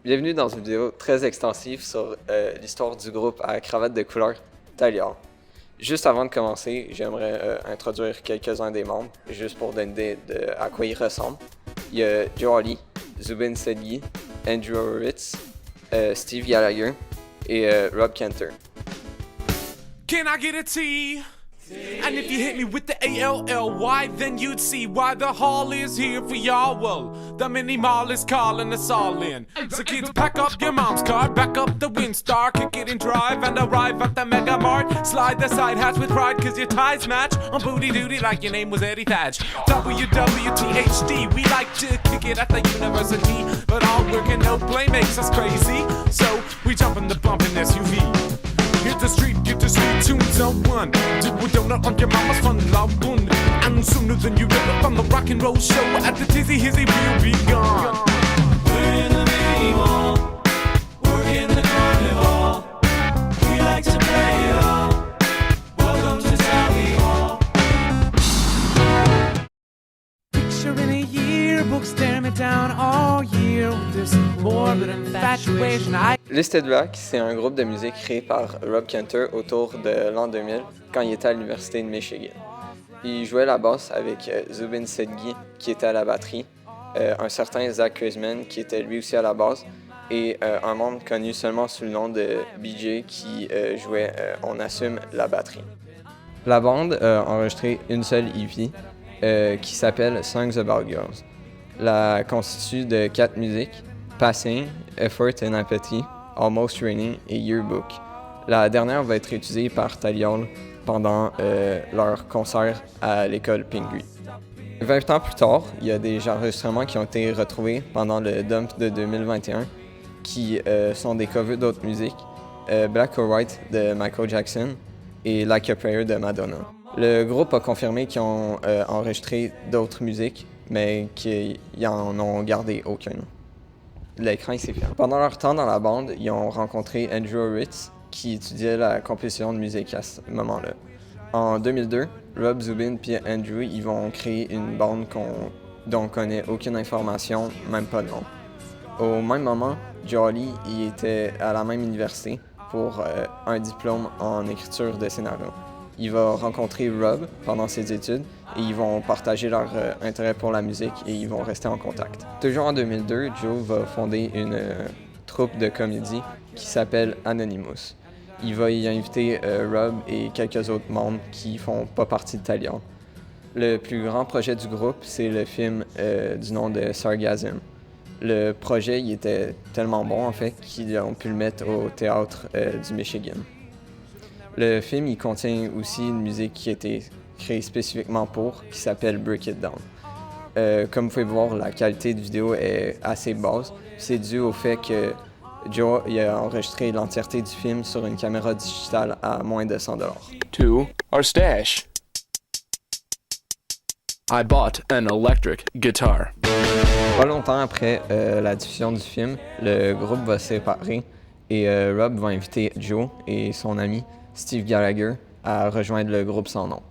Bienvenue dans une vidéo très extensive sur l'histoire du groupe à cravate de couleur Talion. Juste avant de commencer, j'aimerais introduire quelques-uns des membres, juste pour donner une idée de à quoi ils ressemblent. Il y a Joe Hawley, Zubin Sedgui, Andrew Horowitz, Steve Gallagher et Rob Cantor. Can I get a T? And if you hit me with the A-L-L-Y, then you'd see why the hall is here for y'all. Well, the mini mall is calling us all in. So kids, pack up your mom's car, back up the Windstar, kick it and drive, and arrive at the Mega Mart. Slide the side hatch with pride, cause your ties match on booty duty like your name was Eddie Thatch. WWTHD, we like to kick it at the university, but all work and no play makes us crazy. So we jump in the bumpin' SUV. Hit the street, get the sweet tunes on one. Do a donut on your mama's fun lagoon. And sooner than you know, from the rock and roll show at the Tizzy Hizzy, we'll be gone. We're in the mini mall, we're in the carnival. We like to play it all. Welcome to Sally Hall. Picture in a yearbook, stare me down all year with this morbid infatuation. Listed Black, c'est un groupe de musique créé par Rob Cantor autour de l'an 2000 quand il était à l'Université de Michigan. Il jouait la basse avec Zubin Sedgui qui était à la batterie, un certain Zach Kreisman qui était lui aussi à la basse et un membre connu seulement sous le nom de BJ qui jouait On assume la batterie. La bande a enregistré une seule EP qui s'appelle Songs About Girls. La constitue de 4 musiques, Passing, Effort and Apathy, Almost Raining et Yearbook. La dernière va être utilisée par Talion pendant leur concert à l'école Pingree. 20 ans plus tard, il y a des enregistrements qui ont été retrouvés pendant le Dump de 2021 qui sont des covers d'autres musiques, Black or White de Michael Jackson et Like a Prayer de Madonna. Le groupe a confirmé qu'ils ont enregistré d'autres musiques, mais qu'ils n'en ont gardé aucune. L'écran s'est fait. Pendant leur temps dans la bande, ils ont rencontré Andrew Horowitz, qui étudiait la composition de musique à ce moment-là. En 2002, Rob, Zubin et Andrew ils vont créer une bande dont on connaît aucune information, même pas de nom. Au même moment, Joe Hawley il était à la même université pour un diplôme en écriture de scénario. Il va rencontrer Rob pendant ses études et ils vont partager leur intérêt pour la musique et ils vont rester en contact. Toujours en 2002, Joe va fonder une troupe de comédie qui s'appelle Anonymous. Il va y inviter Rob et quelques autres membres qui font pas partie de Talion. Le plus grand projet du groupe, c'est le film du nom de Sargasm. Le projet il était tellement bon en fait qu'ils ont pu le mettre au théâtre du Michigan. Le film il contient aussi une musique qui a été créée spécifiquement pour, qui s'appelle Break It Down. Comme vous pouvez voir, la qualité de vidéo est assez basse. C'est dû au fait que Joe il a enregistré l'entièreté du film sur une caméra digitale à moins de $100. To our stash. I bought an electric guitar. Pas longtemps après la diffusion du film, le groupe va se séparer et Rob va inviter Joe et son ami Steve Gallagher à rejoindre le groupe sans nom.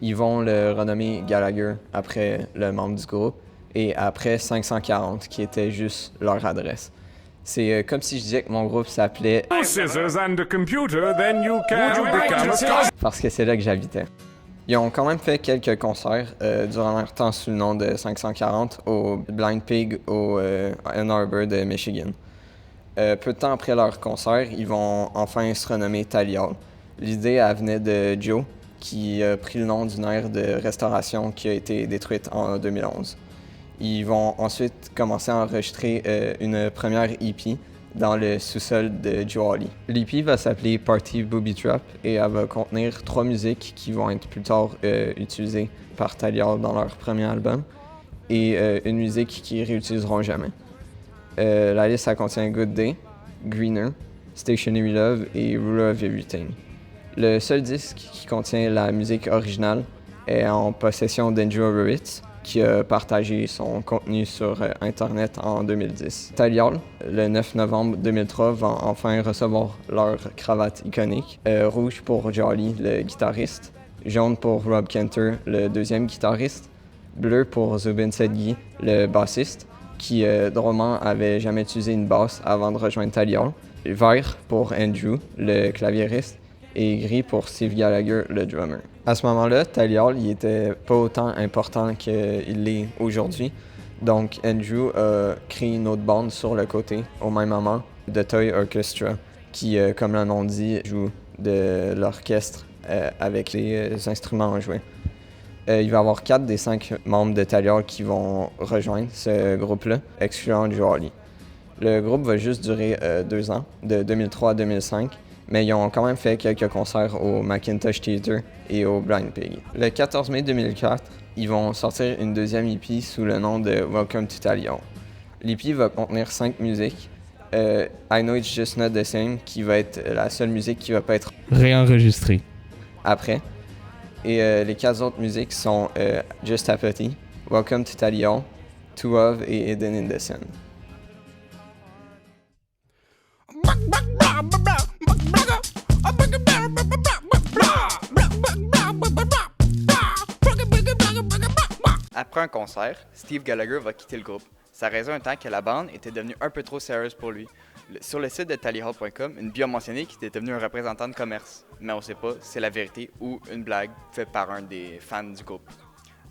Ils vont le renommer Gallagher après le membre du groupe et après 540 qui était juste leur adresse. C'est comme si je disais que mon groupe s'appelait Scissors and a computer, then you can become a star. parce que c'est là que j'habitais. Ils ont quand même fait quelques concerts durant leur temps sous le nom de 540 au Blind Pig au Ann Arbor de Michigan. Peu de temps après leur concert, ils vont enfin se renommer Talion. L'idée elle venait de Joe, qui a pris le nom d'une aire de restauration qui a été détruite en 2011. Ils vont ensuite commencer à enregistrer une première EP dans le sous-sol de Joe Hawley. L'EP va s'appeler Party Booby Trap et elle va contenir 3 musiques qui vont être plus tard utilisées par Talion dans leur premier album et une musique qu'ils réutiliseront jamais. La liste elle contient Good Day, Greener, Stationary Love et Ruler of Everything. Le seul disque qui contient la musique originale est en possession d'Andrew Horowitz, qui a partagé son contenu sur Internet en 2010. Talion, le 9 novembre 2003, va enfin recevoir leur cravate iconique, rouge pour Joe Hawley, le guitariste, jaune pour Rob Cantor, le deuxième guitariste, bleu pour Zubin Sedgui, le bassiste, qui, drôlement, avait jamais utilisé une basse avant de rejoindre Tally Hall. Vert pour Andrew, le claviériste, et gris pour Steve Gallagher, le drummer. À ce moment-là, Tally Hall, il était pas autant important qu'il l'est aujourd'hui. Donc, Andrew a créé une autre bande sur le côté, au même moment, The Toy Orchestra, qui, comme le nom dit, joue de l'orchestre avec les instruments enjoués. Il va y avoir 4 des 5 membres de Tally Hall qui vont rejoindre ce groupe-là, excluant Joe Hawley. Le groupe va juste durer 2 ans, de 2003 à 2005, mais ils ont quand même fait quelques concerts au Macintosh Theatre et au Blind Pig. Le 14 mai 2004, ils vont sortir une deuxième EP sous le nom de Welcome to Tally Hall. L'EP va contenir 5 musiques. I Know It's Just Not the Same, qui va être la seule musique qui va pas être réenregistrée après. Et les 4 autres musiques sont Just Apathy, Welcome to Tally Hall, To Of et Hidden in the Sun. Après un concert, Steve Gallagher va quitter le groupe. Sa raison étant que la bande était devenue un peu trop sérieuse pour lui. Sur le site de tallyhall.com, une bio a mentionné qu'il était devenu un représentant de commerce. Mais on ne sait pas si c'est la vérité ou une blague faite par un des fans du groupe.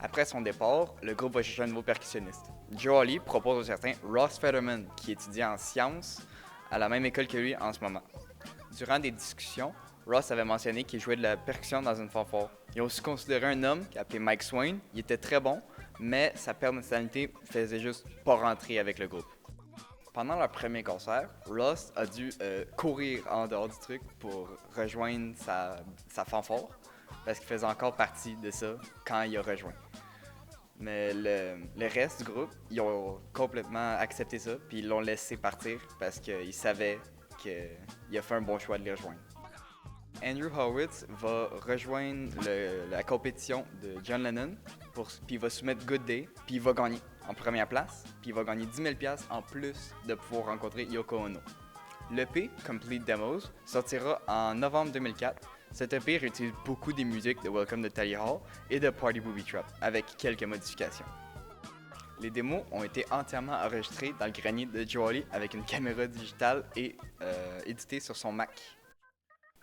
Après son départ, le groupe va chercher un nouveau percussionniste. Joe Hawley propose au certain Ross Fetterman, qui étudie en sciences à la même école que lui en ce moment. Durant des discussions, Ross avait mentionné qu'il jouait de la percussion dans une fanfare. Il a aussi considéré un homme appelé Mike Swain. Il était très bon, mais sa personnalité faisait juste pas rentrer avec le groupe. Pendant leur premier concert, Ross a dû courir en dehors du truc pour rejoindre sa fanfare, parce qu'il faisait encore partie de ça quand il a rejoint. Mais le reste du groupe, ils ont complètement accepté ça, puis ils l'ont laissé partir parce qu'ils savaient qu'il a fait un bon choix de les rejoindre. Andrew Horowitz va rejoindre la compétition de John Lennon, puis il va soumettre Good Day, puis il va gagner en première place, puis il va gagner 10 000 $ en plus de pouvoir rencontrer Yoko Ono. L'EP, Complete Demos, sortira en novembre 2004. Cet EP réutilise beaucoup des musiques de Welcome to Tally Hall et de Party Booby Trap, avec quelques modifications. Les démos ont été entièrement enregistrées dans le grenier de Joe Hawley avec une caméra digitale et éditées sur son Mac.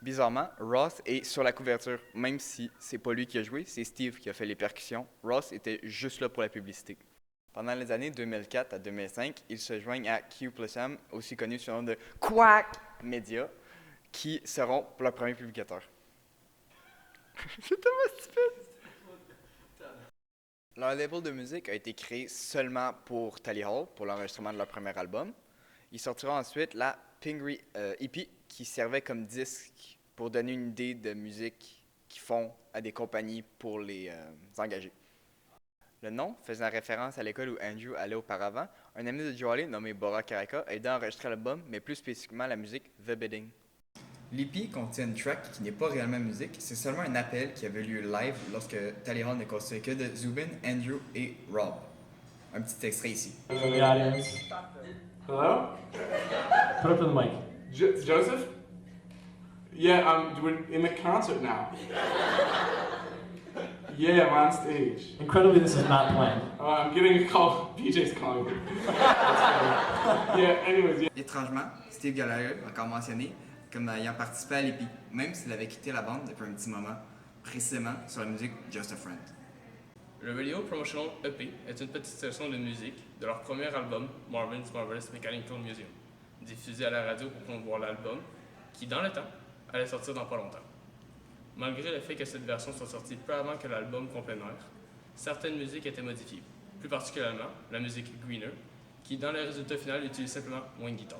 Bizarrement, Ross est sur la couverture, même si c'est pas lui qui a joué, c'est Steve qui a fait les percussions. Ross était juste là pour la publicité. Pendant les années 2004 à 2005, ils se joignent à Q+M, aussi connu sous le nom de Quack Media, qui seront leur premier publicateur. C'est tellement stupide! Leur label de musique a été créé seulement pour Tally Hall, pour l'enregistrement de leur premier album. Ils sortiront ensuite la Pingree EP, qui servait comme disque pour donner une idée de musique qu'ils font à des compagnies pour les engager. Le nom faisant référence à l'école où Andrew allait auparavant, un ami de Joe Hawley nommé Bora Karaka a aidé à enregistrer l'album, mais plus spécifiquement la musique The Bidding. L'EP contient une track qui n'est pas réellement musique, c'est seulement un appel qui avait lieu live lorsque Tally Hall ne constituait que de Zubin, Andrew et Rob. Un petit extrait ici. The audience. Hello? Put up the mic. Joseph? Yeah, we're in the concert now. Yeah, I'm on stage. Incredibly, this is not planned. I'm getting a call. BJ's calling me. Yeah, anyways, yeah. Étrangement, Steve Gallagher, encore mentionné, comme ayant participé à l'EP, même s'il avait quitté la bande depuis un petit moment, précisément sur la musique Just a Friend. Le Radio Promotional EP est une petite section de musique de leur premier album, Marvin's Marvelous Mechanical Museum, diffusé à la radio pour promouvoir l'album, qui, dans le temps, allait sortir dans pas longtemps. Malgré le fait que cette version soit sortie peu avant que l'album complet air, certaines musiques étaient modifiées, plus particulièrement la musique Greener, qui, dans le résultat final, utilise simplement moins de guitare.